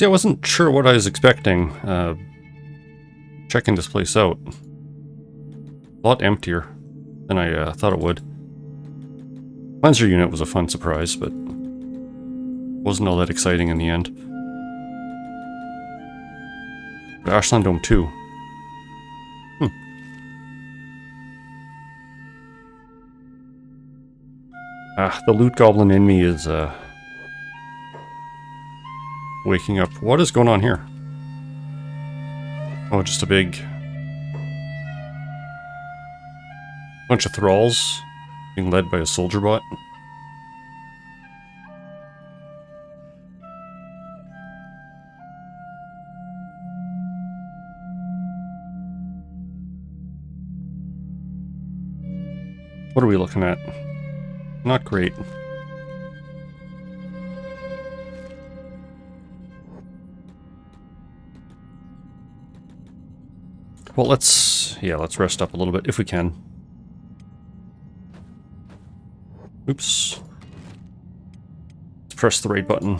See, I wasn't sure what I was expecting. Checking this place out. A lot emptier than I thought it would. Cleanser unit was a fun surprise, but wasn't all that exciting in the end. But Ashlands Dome 2. The loot goblin in me is waking up. What is going on here? Oh, just a big bunch of thralls being led by a soldier bot. What are we looking at? Not great. Well, let's rest up a little bit if we can. Oops. Let's press the right button.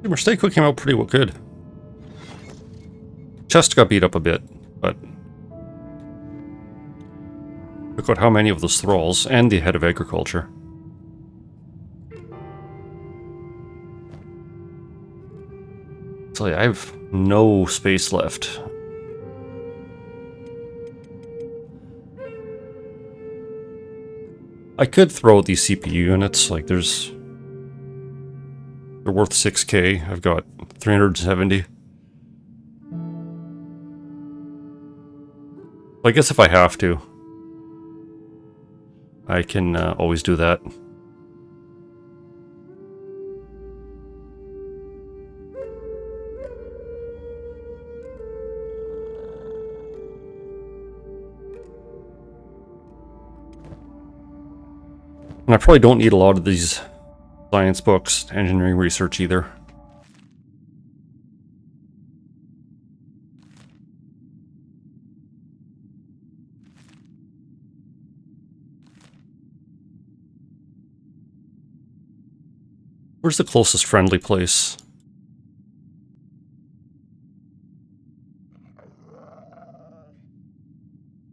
Mistake came out pretty well good. Chest got beat up a bit, but look at how many of those thralls and the head of agriculture. So yeah, I have no space left. I could throw these CPU units, like they're worth 6k. I've got 370. I guess if I have to, I can always do that. And I probably don't need a lot of these science books, engineering research either. Where's the closest friendly place?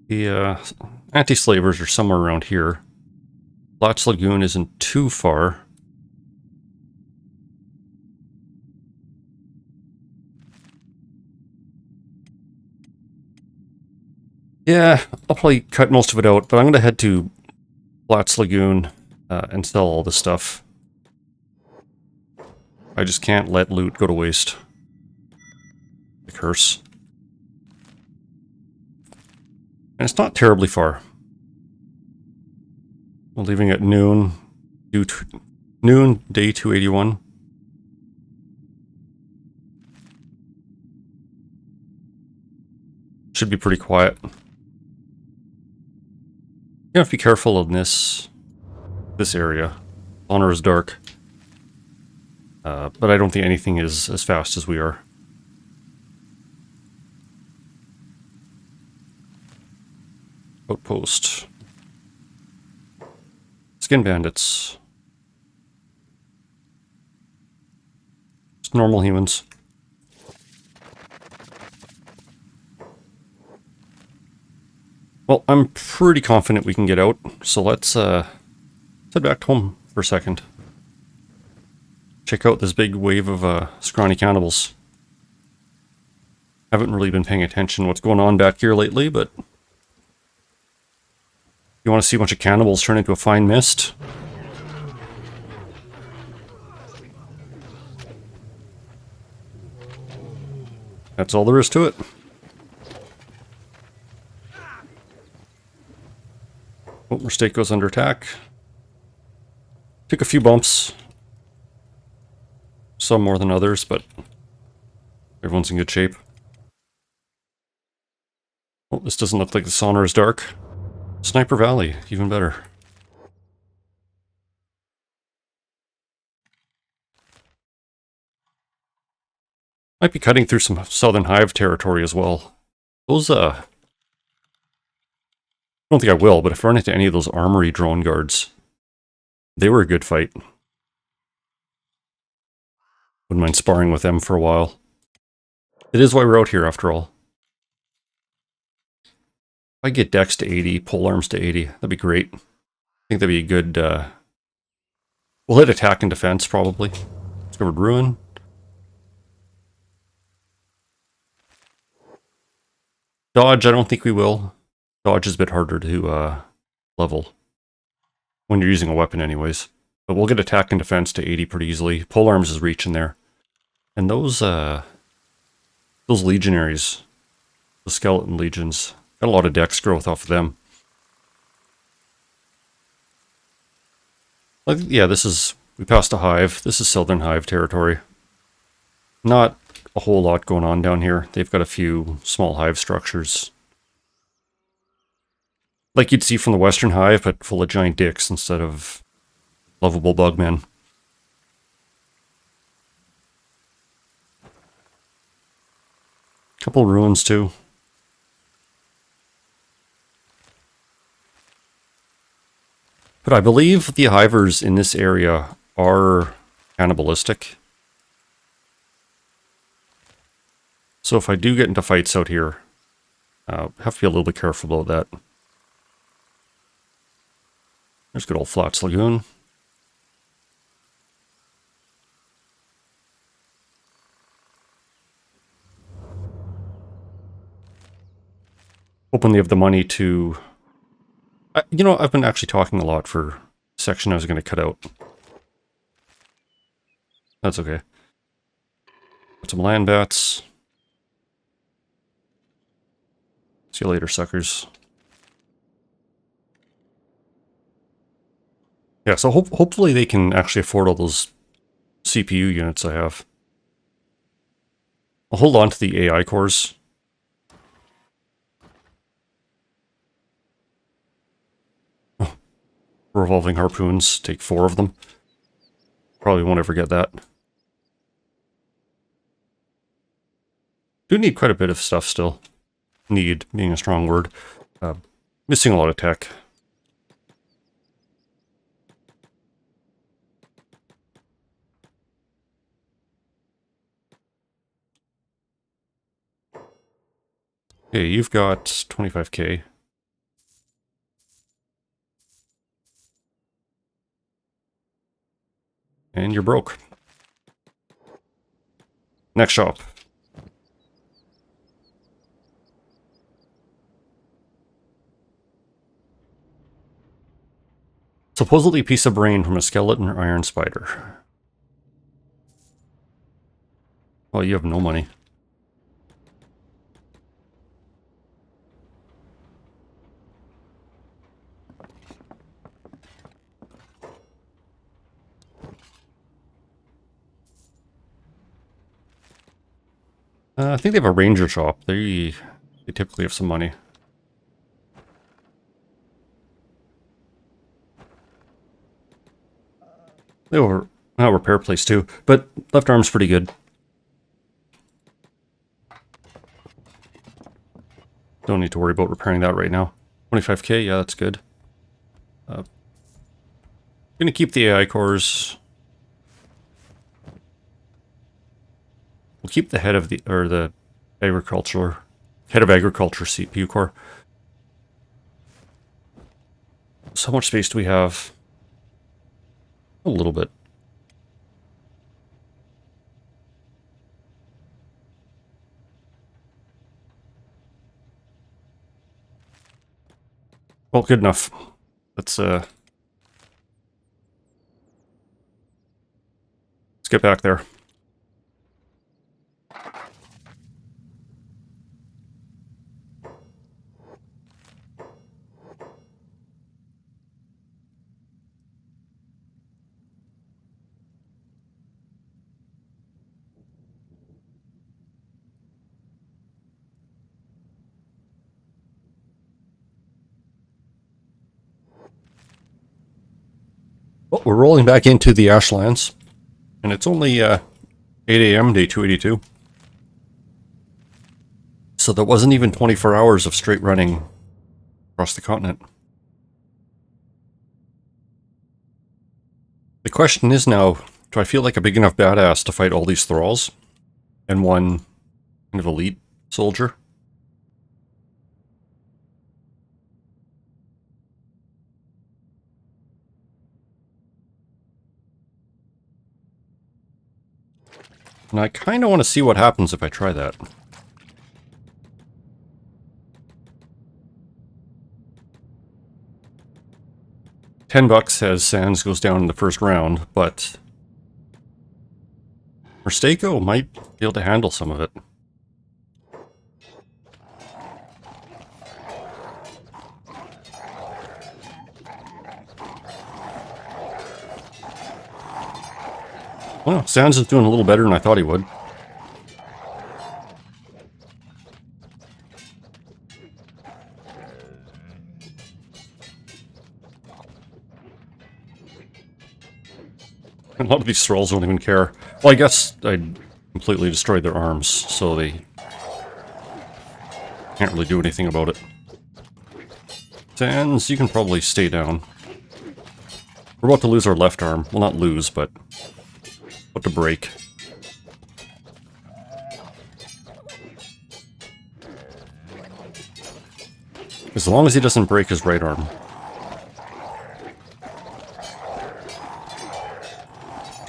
The anti-slavers are somewhere around here. Lots Lagoon isn't too far. Yeah, I'll probably cut most of it out, but I'm going to head to Platts Lagoon and sell all this stuff. I just can't let loot go to waste. The curse. And it's not terribly far. We're leaving at noon. Noon, day 281. Should be pretty quiet. You have to be careful in this area. Honor is dark. But I don't think anything is as fast as we are. Outpost. Skin bandits. Just normal humans. Well, I'm pretty confident we can get out, so let's head back home for a second. Check out this big wave of scrawny cannibals. Haven't really been paying attention what's going on back here lately, but you want to see a bunch of cannibals turn into a fine mist? That's all there is to it. Oh, Mistake goes under attack. Took a few bumps. Some more than others, but everyone's in good shape. Oh, this doesn't look like the sauna is dark. Sniper Valley, even better. Might be cutting through some Southern Hive territory as well. Those, I don't think I will, but if I run into any of those armory drone guards, they were a good fight. Wouldn't mind sparring with them for a while. It is why we're out here, after all. If I get Dex to 80, pole arms to 80, that'd be great. I think that'd be a good, we'll hit attack and defense, probably. Discovered Ruin. Dodge, I don't think we will. Dodge is a bit harder to level when you're using a weapon anyways. But we'll get attack and defense to 80 pretty easily. Pole arms is reaching there. And those legionaries, the skeleton legions, got a lot of dex growth off of them. Like, yeah, we passed a hive. This is Southern Hive territory. Not a whole lot going on down here. They've got a few small hive structures. Like you'd see from the Western Hive, but full of giant dicks instead of lovable bugmen. Couple ruins too. But I believe the hivers in this area are cannibalistic. So if I do get into fights out here, I have to be a little bit careful about that. There's good old Flats Lagoon. Hoping they have the money to... you know, I've been actually talking a lot for a section I was going to cut out. That's okay. Got some land bats. See you later, suckers. Yeah, so hopefully they can actually afford all those CPU units I have. I'll hold on to the AI cores. Oh, revolving harpoons, take 4 of them. Probably won't ever get that. Do need quite a bit of stuff still. Need being a strong word. Missing a lot of tech. Okay, you've got 25k. And you're broke. Next shop. Supposedly a piece of brain from a skeleton or iron spider. Well, you have no money. I think they have a ranger shop. They typically have some money. They have a repair place too, but left arm's pretty good. Don't need to worry about repairing that right now. 25k, yeah, that's good. Gonna keep the AI cores. We'll keep the head of the head of agriculture CPU core. So how much space do we have? A little bit. Well, good enough. Let's get back there. Well, we're rolling back into the Ashlands, and it's only 8 a.m. day 282. So that wasn't even 24 hours of straight running across the continent. The question is now, do I feel like a big enough badass to fight all these thralls and one kind of elite soldier? And I kind of want to see what happens if I try that. $10 says Sands goes down in the first round, but Mistako might be able to handle some of it. Well, Sands is doing a little better than I thought he would. A lot of these thralls don't even care. Well, I guess I completely destroyed their arms, so they can't really do anything about it. Sands, you can probably stay down. We're about to lose our left arm. Well, not lose, but about to break. As long as he doesn't break his right arm.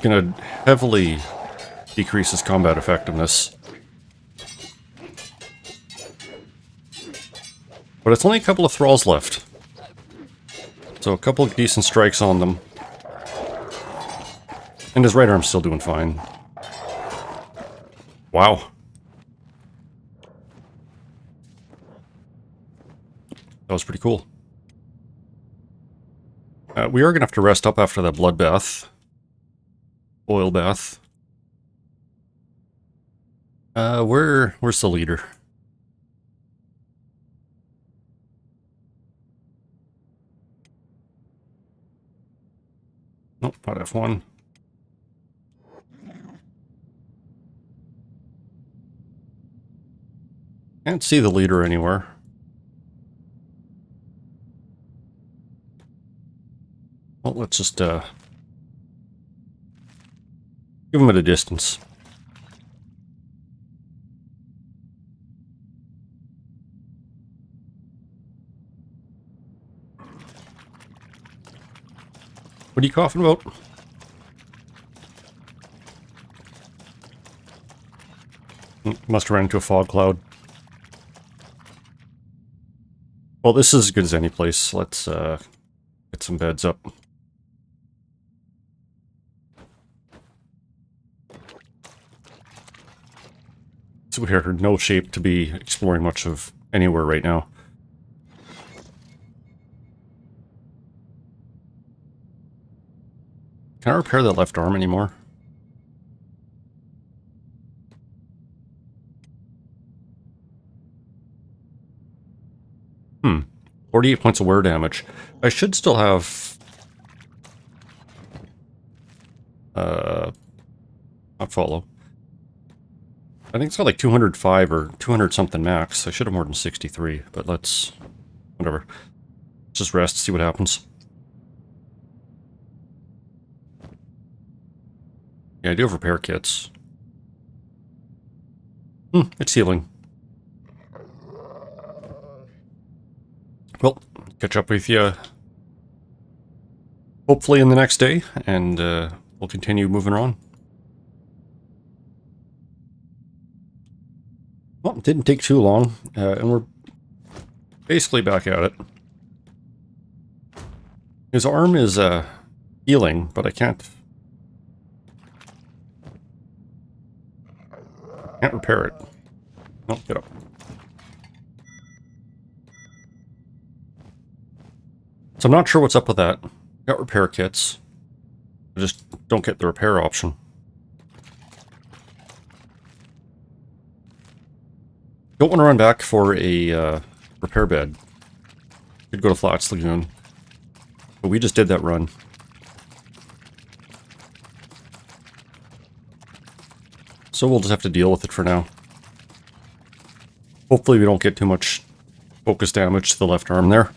Gonna heavily decrease his combat effectiveness. But it's only a couple of thralls left. So a couple of decent strikes on them. And his right arm's still doing fine. Wow. That was pretty cool. We are gonna have to rest up after that bloodbath. Oil bath. Where's the leader? Nope, not F1. Can't see the leader anywhere. Well, let's just give him at a distance. What are you coughing about? Must have ran into a fog cloud. Well, this is as good as any place. Let's get some beds up. So we're no shape to be exploring much of anywhere right now. Can I repair that left arm anymore? Hmm. 48 points of wear damage. I should still have... not follow. I think it's got like 205 or 200 something max. I should have more than 63, but let's... whatever. Let's just rest, see what happens. Yeah, I do have repair kits. It's healing. Well, catch up with you hopefully in the next day, and we'll continue moving on. Well, it didn't take too long, and we're basically back at it. His arm is healing, but I can't repair it. No, get up. So I'm not sure what's up with that. Got repair kits. I just don't get the repair option. Don't want to run back for a repair bed. Could go to Flats Lagoon. But we just did that run. So we'll just have to deal with it for now. Hopefully we don't get too much focus damage to the left arm there.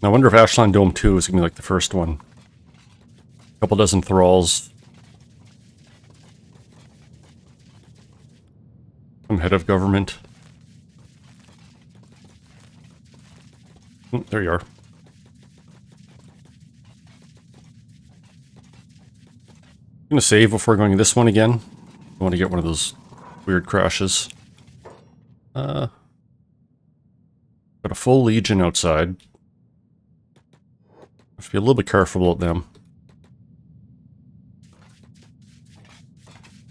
I wonder if Ashlands Dome 2 is going to be like the first one. A couple dozen thralls. Some head of government. There you are. I'm going to save before going this one again. I want to get one of those weird crashes. Got a full legion outside. Have to be a little bit careful about them.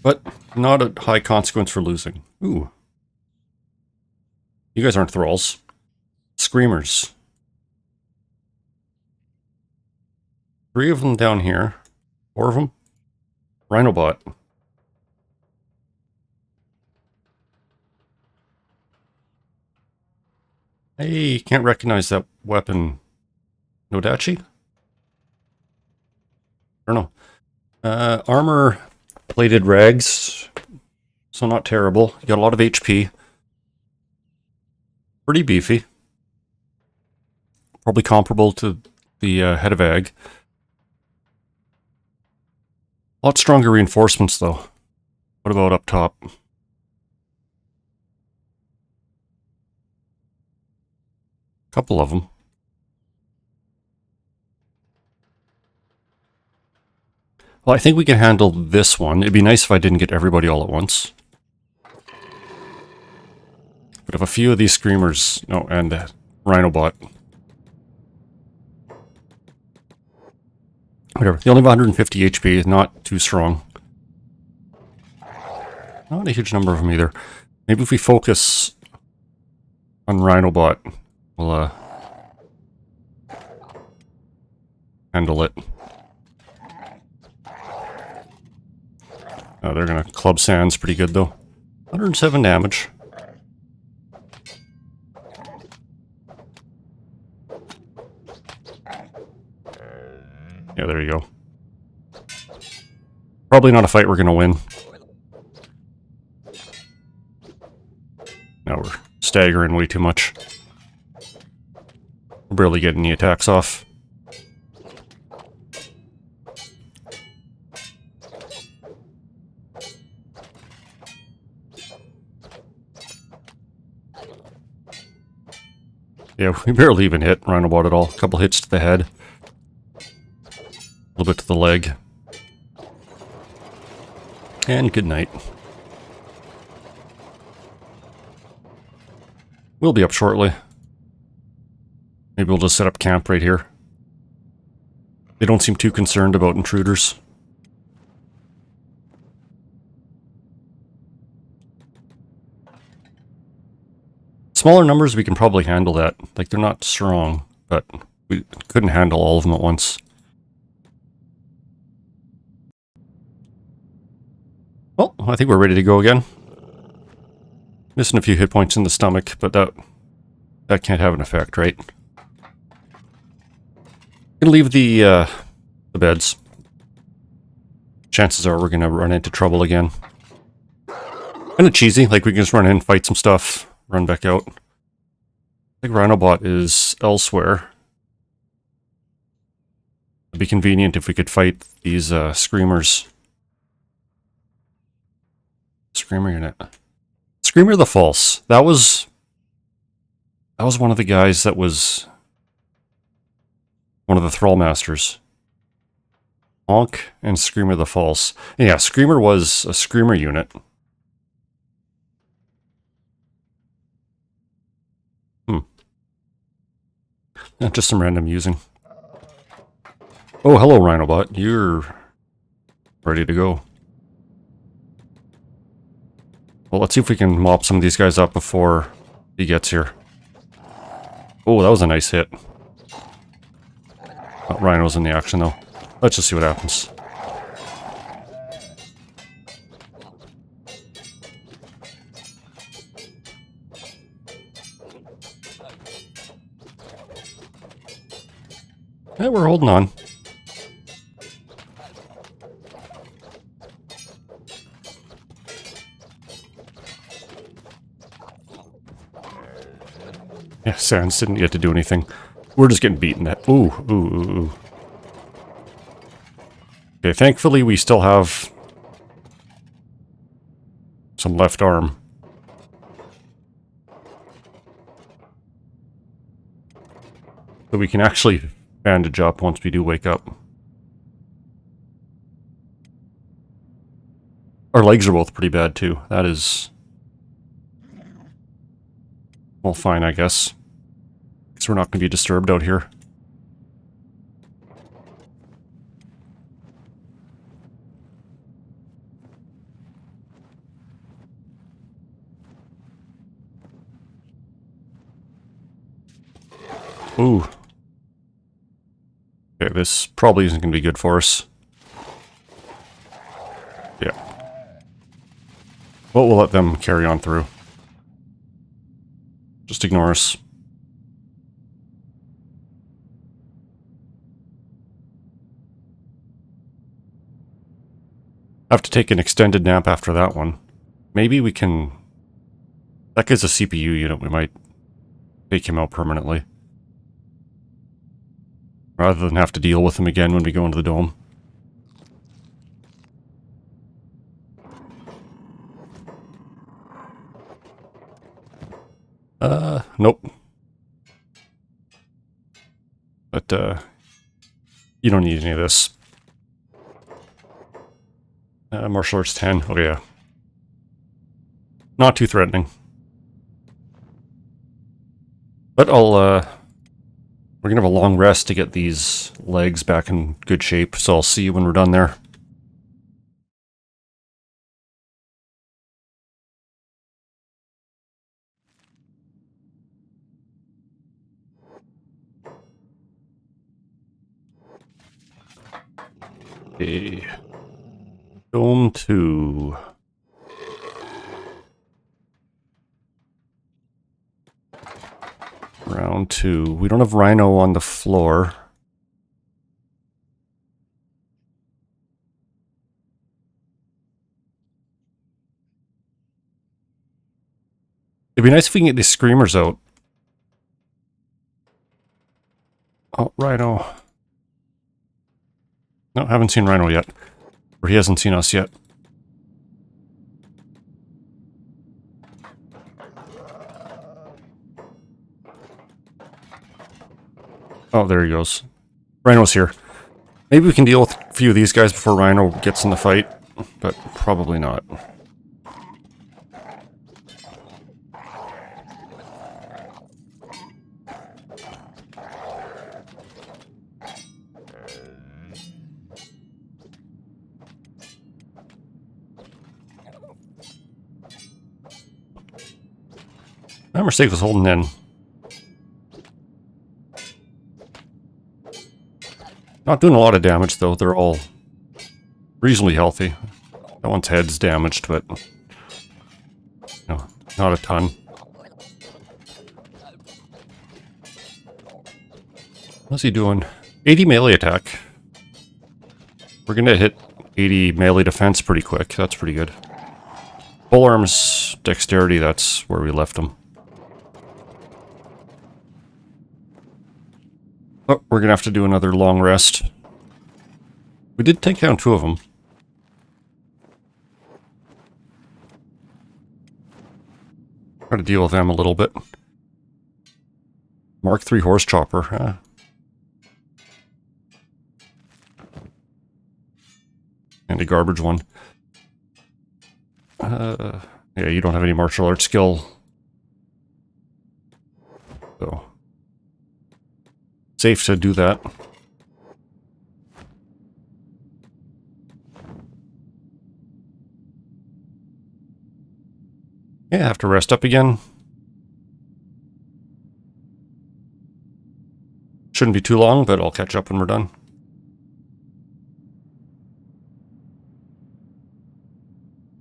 But not a high consequence for losing. Ooh. You guys aren't thralls. Screamers. 3 of them down here. 4 of them. Rhinobot. Hey, can't recognize that weapon. Nodachi? I don't know. Armor plated rags. So not terrible. You got a lot of HP. Pretty beefy. Probably comparable to the head of Ag. A lot stronger reinforcements, though. What about up top? Couple of them. Well, I think we can handle this one. It'd be nice if I didn't get everybody all at once. But if a few of these screamers... Oh, and the Rhinobot. Whatever. They only have 150 HP. Not too strong. Not a huge number of them either. Maybe if we focus on Rhinobot, we'll handle it. They're going to club sands pretty good, though. 107 damage. Yeah, there you go. Probably not a fight we're going to win. Now we're staggering way too much. We're barely getting any attacks off. Yeah, we barely even hit Rhinobot at all. A couple hits to the head. A little bit to the leg. And good night. We'll be up shortly. Maybe we'll just set up camp right here. They don't seem too concerned about intruders. Smaller numbers, we can probably handle that. Like, they're not strong, but we couldn't handle all of them at once. Well, I think we're ready to go again. Missing a few hit points in the stomach, but that can't have an effect, right? Gonna leave the beds. Chances are we're gonna run into trouble again. Kinda cheesy, like we can just run in, fight some stuff, run back out. I think Rhinobot is elsewhere. It'd be convenient if we could fight these screamers. Screamer unit. Screamer the False. That was one of the guys that was one of the Thrall Masters. Honk and Screamer the False. And yeah, Screamer was a Screamer unit. Just some random using. Oh, hello, Rhinobot. You're ready to go. Well, let's see if we can mop some of these guys up before he gets here. Oh, that was a nice hit. Oh, Rhino's in the action, though. Let's just see what happens. Yeah, we're holding on. Yeah, Sands didn't get to do anything. We're just getting beaten at. Ooh, ooh, ooh, ooh. Okay, thankfully we still have some left arm. So we can actually bandage up once we do wake up. Our legs are both pretty bad too. That is... well, fine, I guess. Because we're not going to be disturbed out here. Ooh. Okay, this probably isn't going to be good for us. Yeah. Well, we'll let them carry on through. Just ignore us. I have to take an extended nap after that one. Maybe we can... that guy's a CPU unit. We might take him out permanently. Rather than have to deal with him again when we go into the dome. Nope. But, you don't need any of this. Martial Arts 10. Oh, yeah. Not too threatening. But we're gonna have a long rest to get these legs back in good shape, so I'll see you when we're done there. Okay. Dome 2. Round 2. We don't have Rhino on the floor. It'd be nice if we can get these screamers out. Oh, Rhino. No, haven't seen Rhino yet. Or he hasn't seen us yet. Oh, there he goes. Rhino's here. Maybe we can deal with a few of these guys before Rhino gets in the fight, but probably not. My mistake was holding in. Not doing a lot of damage, though. They're all reasonably healthy. That one's head's damaged, but no, not a ton. What's he doing? 80 melee attack. We're gonna hit 80 melee defense pretty quick. That's pretty good. Full arms dexterity, that's where we left him. Oh, we're gonna have to do another long rest. We did take down 2 of them. Try to deal with them a little bit. Mark 3 horse chopper. Huh? And a garbage one. Yeah, you don't have any martial arts skill. So... safe to do that. Yeah, I have to rest up again. Shouldn't be too long, but I'll catch up when we're done.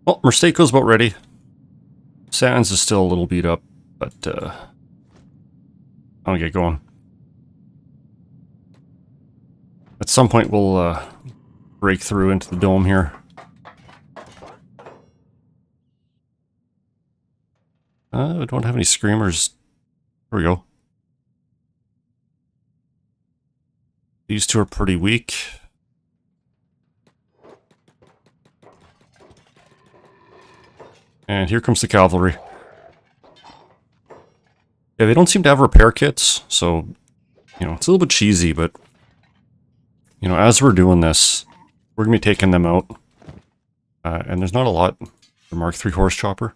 Well, Merstako's about ready. Sands is still a little beat up, but I'll get going. At some point we'll break through into the dome here. We don't have any screamers. There we go. These two are pretty weak. And here comes the cavalry. Yeah, they don't seem to have repair kits, so, you know, it's a little bit cheesy, but, you know, as we're doing this, we're going to be taking them out. And there's not a lot. The Mark III horse chopper.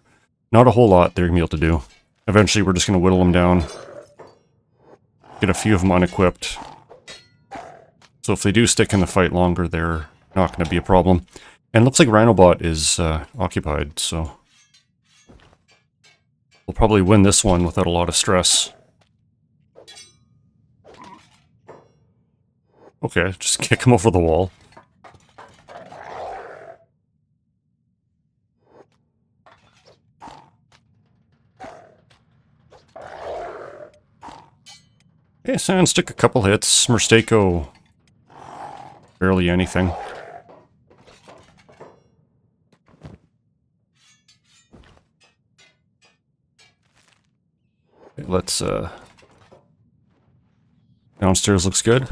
Not a whole lot they're going to be able to do. Eventually, we're just going to whittle them down. Get a few of them unequipped. So if they do stick in the fight longer, they're not going to be a problem. And it looks like Rhinobot is occupied, so we'll probably win this one without a lot of stress. Okay, just kick him over the wall. Okay, Sans took a couple hits. Mistako, barely anything. Okay, let's, downstairs looks good.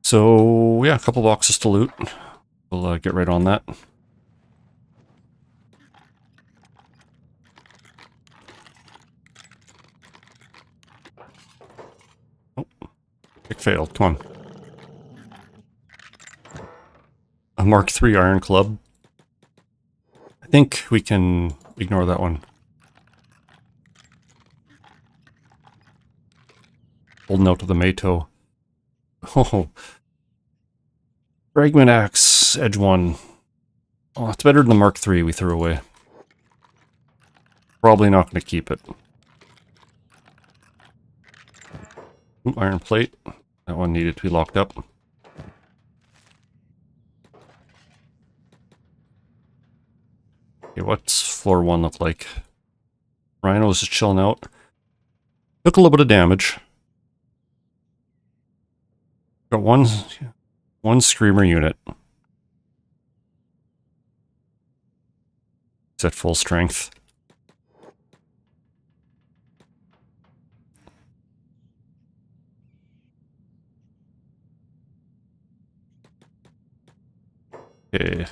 So, yeah, a couple boxes to loot. We'll get right on that. Oh, kick failed. Come on. A Mark III Iron Club. I think we can ignore that one. Holding out to the Mato. Oh. Fragment Axe, Edge 1. Oh, it's better than the Mark III we threw away. Probably not going to keep it. Ooh, iron plate. That one needed to be locked up. Okay, what's floor 1 look like? Rhino's just chilling out. Took a little bit of damage. Got one Screamer unit. It's at full strength. Okay.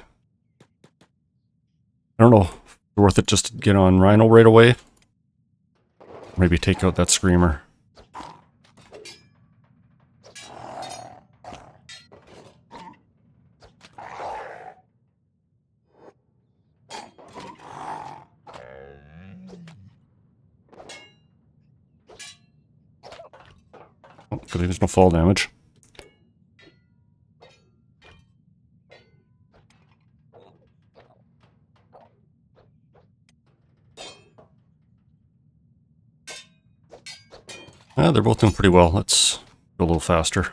I don't know if it's worth it just to get on Rhino right away. Maybe take out that Screamer. Oh, because there's no fall damage. They're both doing pretty well. Let's go a little faster.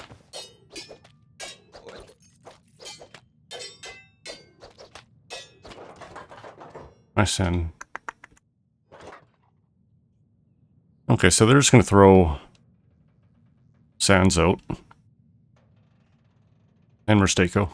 Nice and... Okay, so they're just going to throw Sans out. And Mistako.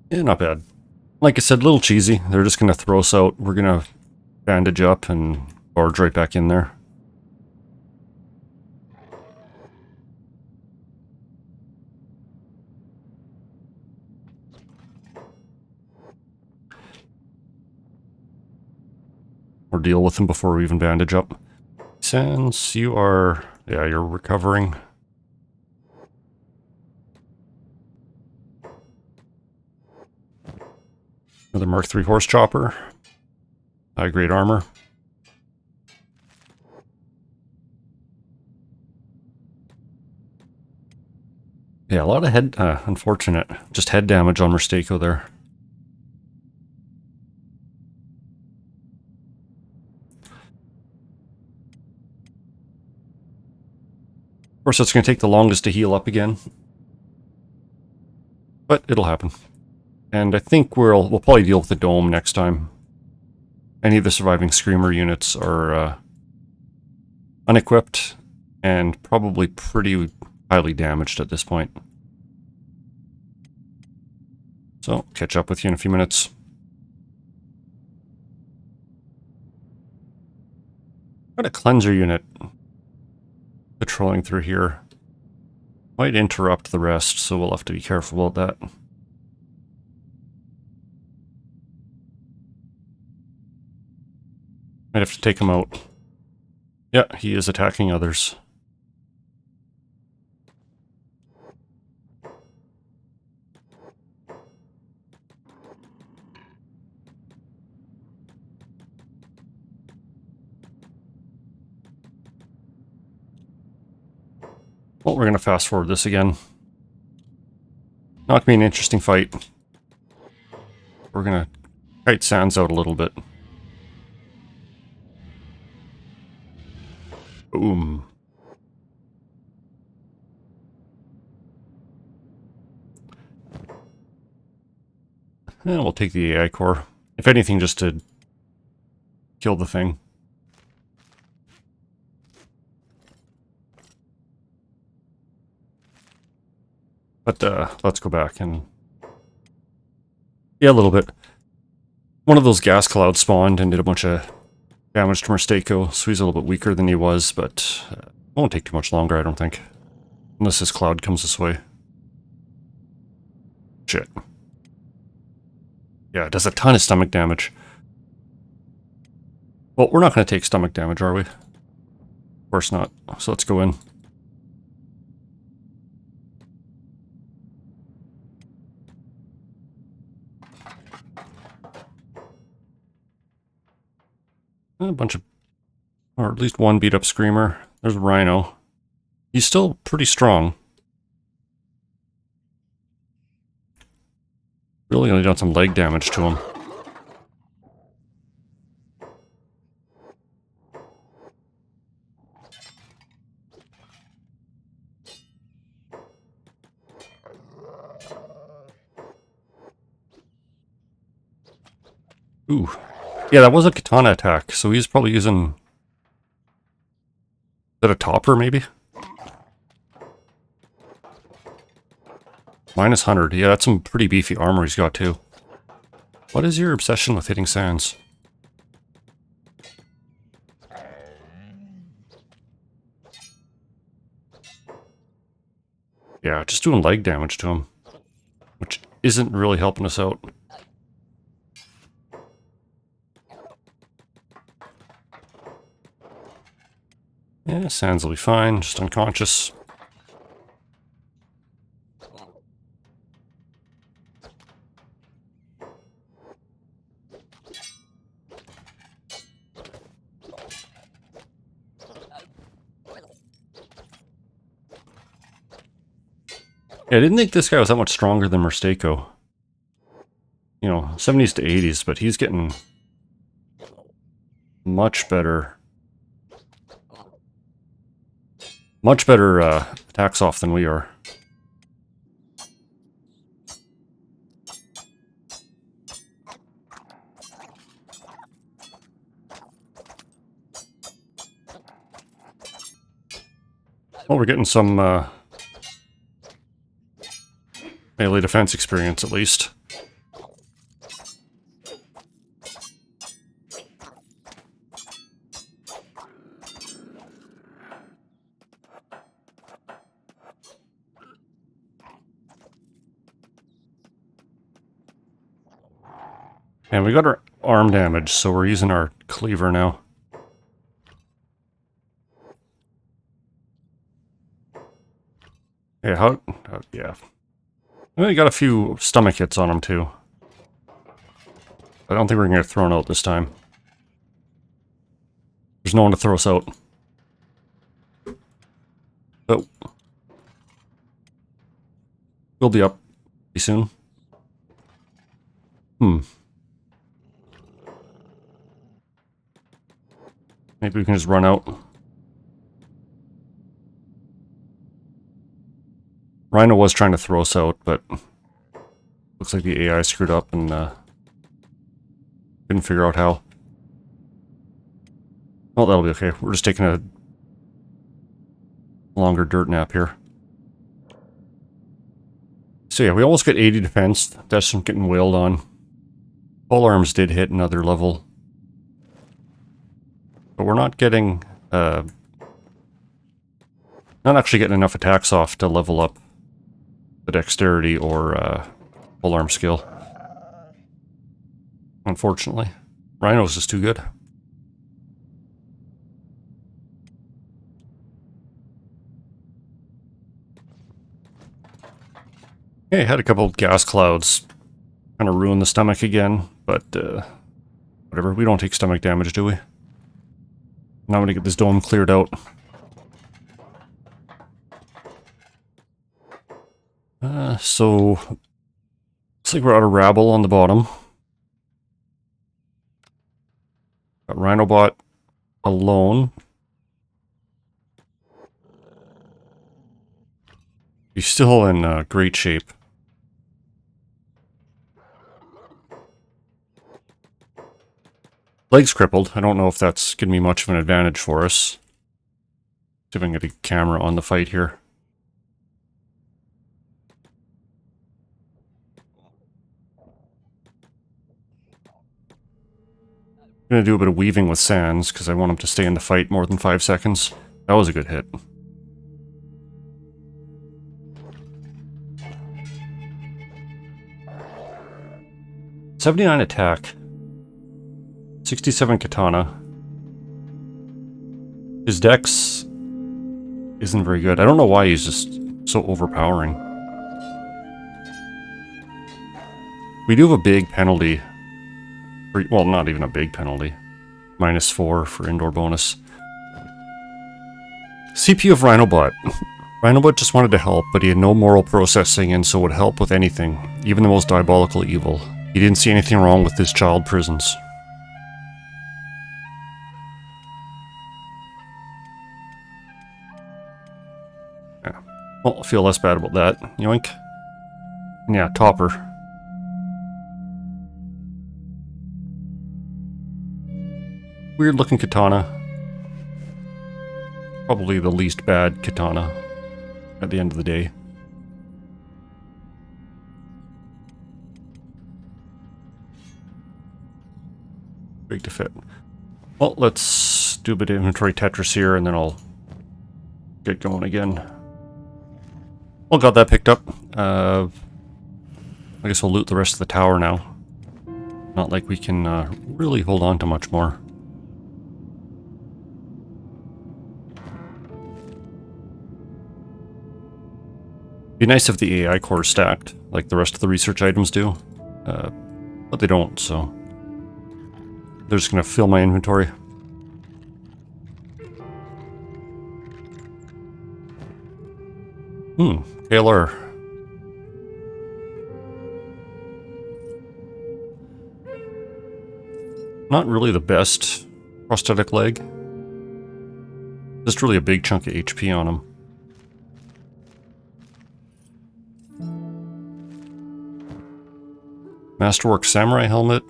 Yeah, not bad. Like I said, a little cheesy. They're just going to throw us out. We're going to bandage up and barge right back in there. Or deal with them before we even bandage up. Sans, you are... Yeah, you're recovering. Another Mark III horse chopper. High grade armor. Yeah, a lot of head... unfortunate. Just head damage on Mistako there. Of course, it's going to take the longest to heal up again. But it'll happen. And I think we'll probably deal with the dome next time. Any of the surviving Screamer units are unequipped and probably pretty highly damaged at this point. So, catch up with you in a few minutes. Got a cleanser unit patrolling through here. Might interrupt the rest, so we'll have to be careful about that. Might have to take him out. Yeah, he is attacking others. Well, we're going to fast forward this again. Not going to be an interesting fight. We're going to kite Sands out a little bit. Boom. And we'll take the AI core. If anything, just to kill the thing. But let's go back and... Yeah, a little bit. One of those gas clouds spawned and did a bunch of damage to Mistako, so he's a little bit weaker than he was, but it won't take too much longer, I don't think. Unless this cloud comes this way. Shit. Yeah, it does a ton of stomach damage. Well, we're not going to take stomach damage, are we? Of course not. So let's go in. A bunch of... Or at least one beat-up Screamer. There's Rhino. He's still pretty strong. Really only done some leg damage to him. Ooh. Yeah, that was a katana attack, so he's probably using... Is that a topper, maybe? Minus 100. Yeah, that's some pretty beefy armor he's got, too. What is your obsession with hitting Sands? Yeah, just doing leg damage to him. Which isn't really helping us out. Yeah, Sands will be fine, just unconscious. Yeah, I didn't think this guy was that much stronger than Mistako. You know, 70s to 80s, but he's getting much better. Much better attacks off than we are. Well, we're getting some melee defense experience, at least. And we got our arm damage, so we're using our cleaver now. Yeah, yeah. We got a few stomach hits on him, too. I don't think we're going to get thrown out this time. There's no one to throw us out. Oh. We'll be up pretty soon. Maybe we can just run out. Rhino was trying to throw us out, but looks like the AI screwed up and couldn't figure out how. Oh, that'll be okay. We're just taking a longer dirt nap here. So yeah, we almost got 80 defense. That's from getting wailed on. Pole arms did hit another level. But we're not getting... not actually getting enough attacks off to level up the dexterity or pole arm skill. Unfortunately. Rhinos is too good. Okay, had a couple of gas clouds kind of ruin the stomach again, but whatever. We don't take stomach damage, do we? Now I'm going to get this dome cleared out. So, looks like we're out of rabble on the bottom. Got Rhinobot alone. He's still in great shape. Legs crippled. I don't know if that's going to be much of an advantage for us. See if I can get a camera on the fight here. I'm going to do a bit of weaving with Sands because I want him to stay in the fight more than 5 seconds. That was a good hit. $79 attack. 67 katana. His dex isn't very good. I don't know why he's just so overpowering. We do have a big penalty. Well, not even a big penalty. -4 for indoor bonus. CP of Rhinobot. Rhinobot just wanted to help, but he had no moral processing and so would help with anything, even the most diabolical evil. He didn't see anything wrong with his child prisons. Yeah. Well, I feel less bad about that. Yoink. Yeah, Topper. Weird looking katana. Probably the least bad katana at the end of the day. Big to fit. Well, let's do a bit of inventory Tetris here and then I'll get going again. Well, got that picked up. I guess we'll loot the rest of the tower now. Not like we can really hold on to much more. Be nice if the AI cores stacked, like the rest of the research items do. But they don't, so... They're just gonna fill my inventory. KLR. Not really the best prosthetic leg. Just really a big chunk of HP on him. Masterwork Samurai helmet.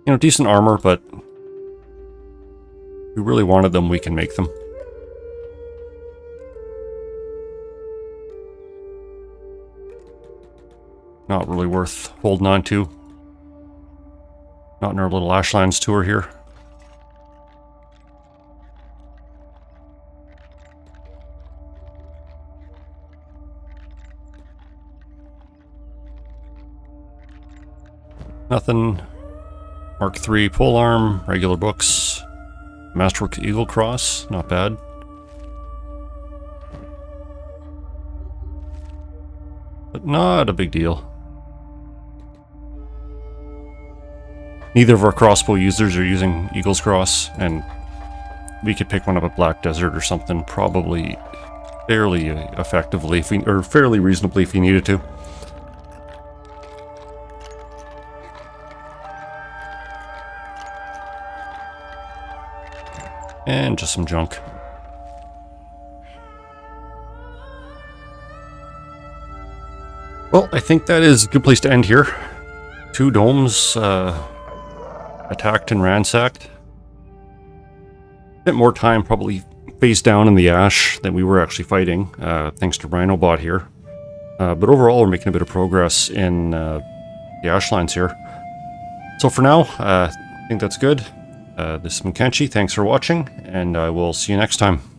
You know, decent armor, but if we really wanted them, we can make them. Not really worth holding on to. Not in our little Ashlands tour here. Nothing. Mark III polearm, regular books. Masterwork Eagle Cross, not bad. But not a big deal. Neither of our crossbow users are using Eagle's Cross, and we could pick one up at Black Desert or something probably fairly effectively, if we, or fairly reasonably if you needed to. And just some junk. Well, I think that is a good place to end here. 2 domes attacked and ransacked. bit more time probably face down in the ash than we were actually fighting, thanks to Rhinobot here. But overall, we're making a bit of progress in the Ashlands here. So for now, I think that's good. This has been Kenshi. Thanks for watching, and I will see you next time.